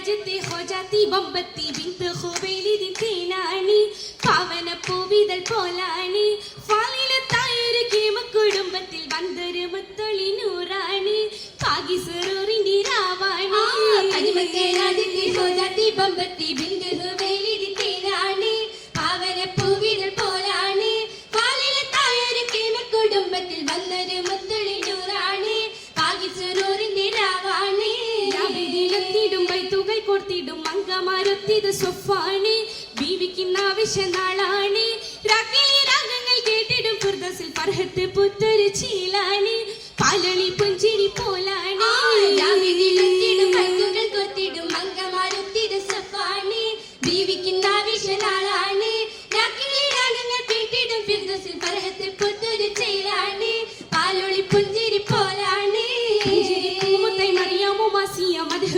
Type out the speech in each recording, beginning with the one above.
രാജ്യത്തെ ഹോജാത്തി ബമ്പത്തി ബിന്ത് ഖുബൈലിദിൻ തേനാണി പാവന പൂവിതൾ പോലാണി ഫാലിലത്തായൊരു കേമ കുടുംബത്തിൽ വന്നൊരു മുത്തൊളി നൂറാണി പാകി സുറൂറിന്റെ രാവാണി അനിമത്തെ രാജ്യത്തെ ഹോജാത്തി ബമ്പത്തി ബിന്ത് ഖുബൈലിദിൻ തേനാണി പാവന പൂവിതൾ പോലാണി ഫാലിലത്തായൊരു കേമ കുടുംബത്തിൽ വന്നൊരു മുത്തൊളി നൂറാണി പാകി സുറൂറിന്റെ രാവാണി ിടും വൈത്തുകൾ കൊടുത്തിടും മംഗമാരൊത്തിത് സ്വഫാണ് ബീവിക്കുന്ന ആവശ്യ നാളാണ് രാഗിളി രാഗങ്ങൾ കേട്ടിടും ഫിർദൗസിൽ ഫർഹത്ത് പുത്തൊരു ചീലാണ് പാലളി പുഞ്ചിരി പോലാണ് വൈത്തുകൾ കൊടുത്തിടും മംഗമാരൊത്തിത് സ്വഫാണ് ബീവിക്കുന്ന ആവശ്യ നാളാണ് രാഗിളി രാഗങ്ങൾ കേട്ടിടും ഫിർദൗസിൽ ഫർഹത്ത് പുത്തൊരു ചീലാണ് പാലൊളി പുഞ്ചിരി പോലാണ്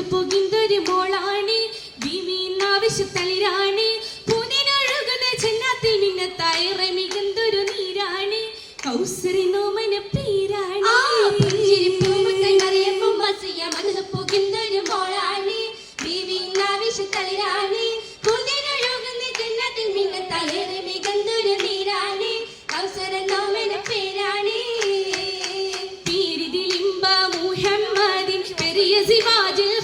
പോകുന്നൊരു മോളാണ് ഭീമി ആവശ്യത്തളിരാണ് പൂനിനൊഴുകുന്ന ചെന്നാത്തിൽ മിന്നത്തായി റമികുന്നൊരു നീരാണ് കൗസറി നോമന പേരാണ് പോകുന്നൊരു മോളാണ് ഭീമി ആവശ്യത്തളിരാണ് പൂനിനൊഴുകുന്ന ചെന്നാത്തിൽ മിന്നത്തായി റമികുന്നൊരു നീരാണ് കൗസര നോമന പേരാണ് പീരിദിലിംബ മുഹമ്മദിൻ പെരിയ സിവാജിൽ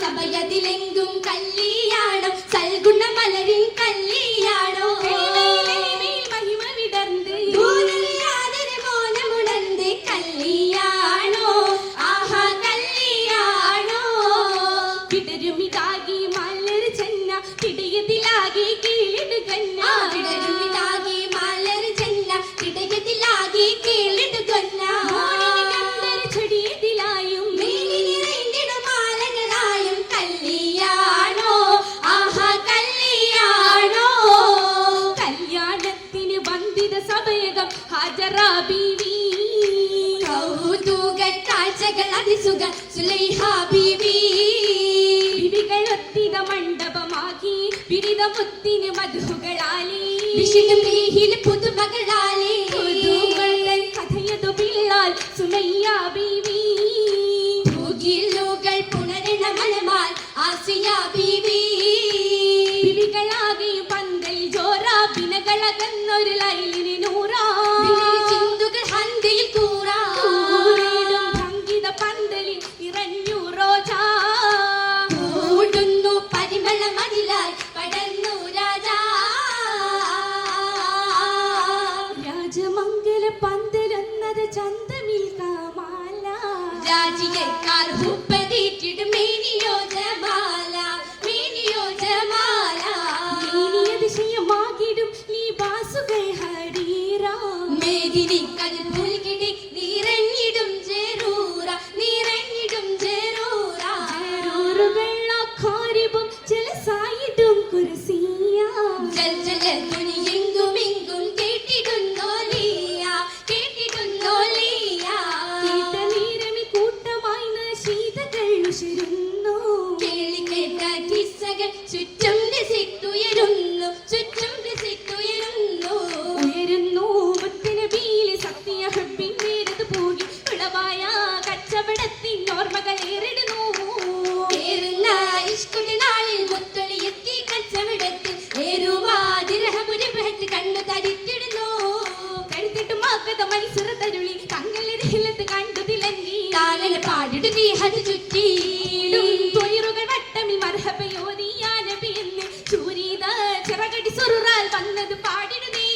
സഭയതിലെങ്കും കല്യാണം സൽഗുണ മലരിൻ കല്യാണോ മഹിമ വിടർന്ന് മോനമുണർന്ന് കല്യാണോ ആഹാ കല്യാണോ വിടരുമിതാകി മലർ ചെന്ന ഇടയതിലാകെ കീഴിടുകന്ന വിടരുമിതാകി മലർ ചെന്ന ഇടയതിലാകെ കീഴിടുകന്ന ചെടിയതിലായും കല്യാണോ ആഹാ കല്യാണോ കല്യാണത്തിന് വന്ദിത സഭയകം ഹാജറാ ബീവി കൗതുക കാഴ്ചകൾ അതിസുഖ സുലൈഹ ബീവി ബിവികളൊത്തിത മണ്ഡപമാക്കി ബിരിദമുത്തിന് മധുകളാലി വിഷിടും നീഹിൽ പുതുമകളാലി കഥയതു പിള്ളാൽ സുലയ്യ ബീവി ഭൂഗിലുകൾ പുണരണ മനമാൽ ആസിയ ബീവി ബിവികളാകെയും പന്തൽ ജോറാ ബിനകളകന്നൊരു ലൈലിന് നൂറാ ചിന്തുകൾ ഹന്തിയിൽ കൂറാ ഭംഗിത പന്തലിൽ ഇറഞ്ഞു റോജാ ഓടുന്നു പരിമള മതിലായി പടർന്നു രാജാ രാജമംഗല പന്തലെന്നത് ചന്തമിൽ കാമാല രാജിയേക്കാൾ ഹുപ്പതീറ്റിടും മേനിയോ ജമാല അതിശയമാകിടും നീ ബാസുകൾ ഹരീറാ മേദിനി കതിൽ പുൽകിടി നീരഞ്ഞിടും ജറൂറ നീരഞ്ഞിടും ജറൂറ വെള്ളക്കാരിവും ജലസായിടും കുർസിയ ജൽ ജല തുണി എങ്കും എങ്കും കേട്ടിടുന്നോലിയ കേട്ടിടുന്നോലിയ നീരമി കൂട്ടമായി ശീതകൾ ഉശരുന്നു കേളി കേട്ട കിസ്സകൾ ചുറ്റും രസിക്കുയരുന്നു ചുറ്റും രസിക്കുയരുന്നു ഉയരുന്നു മുത്തനബിയിലെ സത്യ ഹബ്ബിൻ നേരത് പോകി ഉളവായ കച്ചവടത്തിൻ ഓർമ്മകൾ ഏറിടുന്നു ഏറുന്ന ഇഷ്കുടെ നാളിൽ മുത്തൊളി എത്തി കച്ചവടത്തിൽ ഏറുവാ ദിർഹമുരി ബഹത്ത് കണ്ണു തരിത്തിടുന്നു കരുത്തിട്ട് മാക്കത മൈസറ തരുളി കങ്ങലിരഹിലത്ത് കണ്ടു തിലങ്ങി കാലന പാടിടുതി ഹത് ചുറ്റിടും തൊയറുകൾ വട്ടമി മർഹബയോദിയ നബി എന്ന് ചൂരീത ചിറകടി സുറുറാൽ വന്നത് പാടിടുന്നേ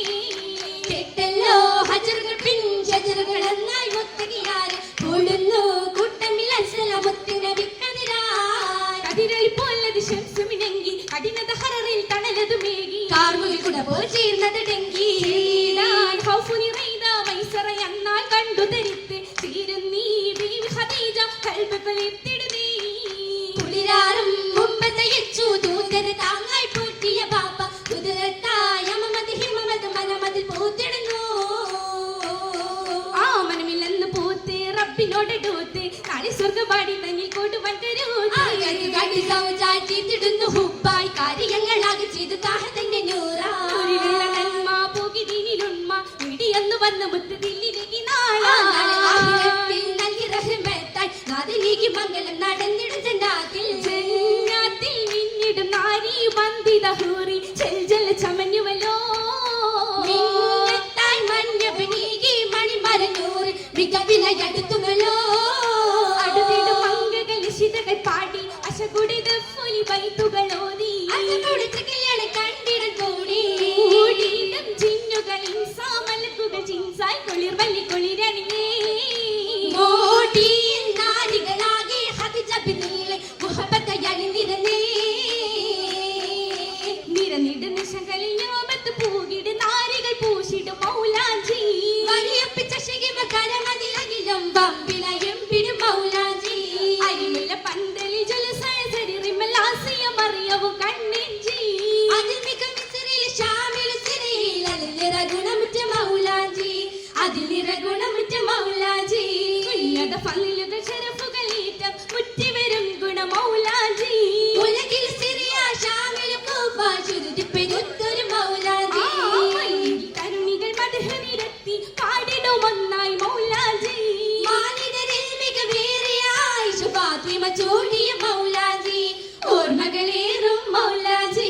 കേട്ടല്ലോ ഹജറുകൾ പിൻ ഷജറുകൾ എന്നായി മുത്തകിയാറ് കൂടുന്നു കൂട്ടമിൽ അസലമുത്തിന വിക്കതിരാ കതിരളി പോലത് ശംസുമിണങ്ങി കഠിനത ഹററിൽ തണലതു മേകി കാർമുകിൽ കുട തീർന്നത് ഡെങ്കി ഹൗഫ് നിറൈത മൈസറ എന്നാൽ കണ്ടു തരിത്ത് തീരുന്നീ ബീവി ഖദീജ കൽബ് കൊളിത്തിടുന്നീ കുളിരാറും മുമ്പ് തയ്ച്ചു ദൂതര് താങ്ങായി പൂട്ടിയ ബാപ്പ കുതിരത്തായ മമത് ഹിമമത് മനമതിൽ പൂത്തിടുന്നു ആ മനമില്ലെന്ന് പൂത്ത് റബ്ബിനോട് ഡൂത്ത് നാളെ സ്വർഗപാടി തന്നിൽ കൊടുവൻ തീർത്തിടുന്നു ഹുബായി കാര്യങ്ങളാകെ ചെയ്തു താഹത്തിന്റെ നൂറുള്ള നന്മ പോകി ദീനിലുണ്മ ഇടിയെന്ന് വന്ന് മുത്ത് ദില്ലിലേക്ക് നൽകി റഹ്മത്തായി നാദിലേക്ക് മംഗലം നടന്നിടും ജന്നാത്തിൽ ജന്നാത്തിൽ മിന്നിടും നാരി വന്ദിത ഹൂറി ചെൽ ജൽ ചമഞ്ഞുവല്ലോ മിന്നത്തായി മഞ്ഞപനീകി മണിമരഞ്ഞൂറ് മികവിനടുത്തുമല്ലോ അടുത്തിടും മംഗകൾ നിശിതകൾ പാടി അശകുടിത ഫുലി ബൈത്തുകളോതി അശകുടിച്ച കല്യാണം കണ്ടിടം കൂടി കൂടിയിടും ജിന്നുകൾ ഇൻസാമലക്കുകൾ ജിൻസായി കുളിർ വല്ലി കുളിരണിയേ മോടിയിൽ നാരികളാകെ ഹദിജ ബിന്നിലെ മുഹബത്തയായി നിരന്നേ നിരന്നിടുന്ന ശകളിൽ യോമത്ത് പൂകിട് നാരികൾ പൂശിടും മൗലാഞ്ചി വലിയപ്പിച്ച ശിഖിമ കരമതിലകിലും വമ്പിളയും പിടും മൗലാഞ്ചി അരിമുല്ല പന്തലിൽ ജലസായ സരിറിമലാസിയ മറിയവും കണ്ണെഞ്ചി അതിൽ മികമിച്ചിരിൽ ഷാമിൽ സിരിയിൽ അതിൽ നിറഗുണമുറ്റ മൗലാഞ്ചി അതിൽ നിറഗുണമുറ്റ മൗലാഞ്ചി ഉന്നത ഫലിലുകൾ ശരഫുകൾ ഏറ്റം മുറ്റിവരും ഗുണ മൗലാഞ്ചി ഉലകിൽ സിറിയ ഷാമിൽ കൂഫ ശുദ്ധിപ്പെടുത്തൊരു മൗലാഞ്ചി കരുണികൾ മദഹ നിരത്തി പാടിടും ഒന്നായി മൗലാഞ്ചി മാനിടരിൽ മികവേറിയായി ഫാത്തിമ ചൂടിയ മൗലാഞ്ചി ഓർമ്മകളേറും മൗലാഞ്ചി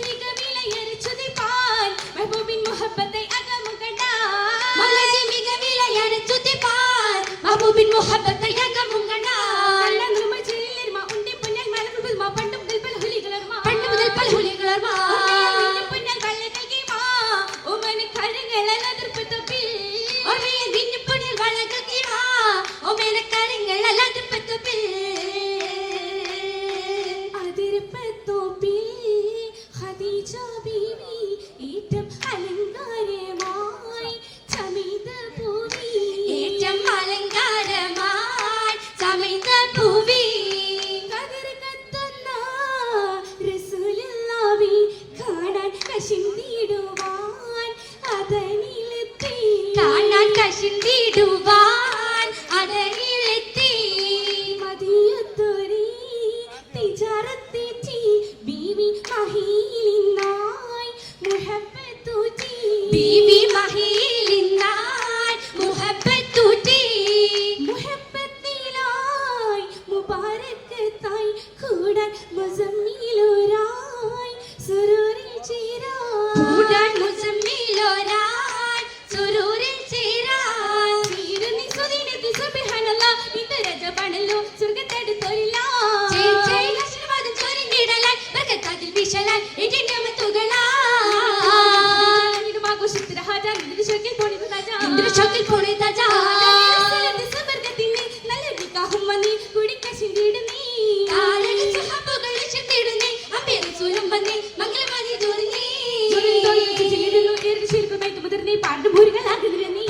മികവിലയരിച്ചുതിപ്പാൻ മെഹബൂബിൻ മുഹബത്തെ മൗലാഞ്ചി മികവിലയരിച്ചുതിപ്പാൻ മെഹബൂബിൻ മുഹബത്തെ പണ്ട് മുതൽ പൽഹുലികളർമാ ഏറ്റം അലങ്കാരമായി ചമൈത പൂവി കാണാൻ കശിന്തിടുവാൻ അതനിലെത്തി മതിയത്തൊരി തിജാറത്തെറ്റി ബീവി മഹീലിനായി മുഹബ്ബത്തുറ്റി ബീവി മഹീലിനായി മുഹബ്ബത്തുറ്റി മുഹബ്ബത്തിലായി മുബാരക്കത്തായി കൂടാൻ മുസമ്മിലൊരായി സുരൂരിൽ ചേരാൻ കൂടാൻ മുസമ്മിലൊരായി സുരൂരിൽ ചേരാൻ ചീരുന്നി സുദിനത്തിൽ സുബ്ഹാനല്ലാഹ് ഇത് രജബാണല്ലോ സ്വർഗ്ഗത്തടുത്തൊരില്ല ചേച്ചയിൽ ആശീർവാദം ചൊരിഞ്ഞിടലാൻ ബർക്കത്താതിൽ വിശലാൻ ഇതിന്റെ മത്തുകളാൻ ആഘോഷത്തിൽ ഹാജ നിദ്രശോക്കിൽ പോണിത് താജ ഇന്ദ്രശോക്കിൽ പോണിത് താജ സുവർഗ്ഗത്തിലെ നല്ല നിക്കാഹും വന്നി കുടിക്കശിന്തിടുന്നീ താരക സുഹബുകൾ ശക്തിടുന്നേ അമ്പേ റസൂലും വന്നേ മംഗളവാദി ജോലിനേ പാട്ടുപൂരികളാകുന്നിരുന്നേ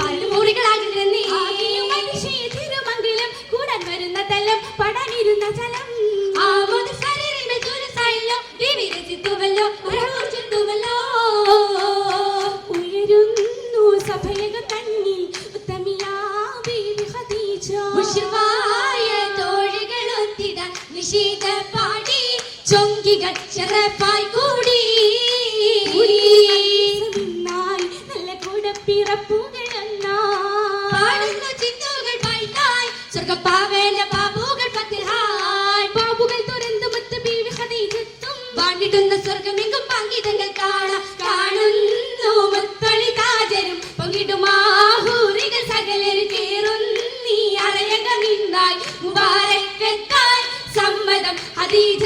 ആമോദ ശരീരമേ തുരസായല്ലോ ദേവി രചിത്തുവല്ലോ പ്രഭുചിത്തുവല്ലോ ഉയരുന്നു സഭയക കണ്ണിൽ ഉത്തമിയാ ബീവി ഖദീജ മുഷിവായ തോഴികളൊത്തിട നിശീത പാടി ചൊങ്കികൾ ശരഫായി കൂടി നല്ല കൂടെ പിറപ്പുകൾ പാടുന്നു ചിന്തകൾ പായിട്ടായി സ്വർഗപ്പാവേല ബാബുകൾ പത്തിഹായ് ബാബുകൾ തുറന്നു മുത്ത് ബീവി ഖദീജത്തും വാണിടുന്ന സ്വർഗമെങ്കും പങ്കിതങ്ങൾ കാണുന്നു മുത്തണി താജരും പങ്കിടുമാഹൂറികൾ സകലരും കേറുന്നീ അറയകമിന്നായി മുബാരക്കത്തായി സമ്മതം ഹദീജ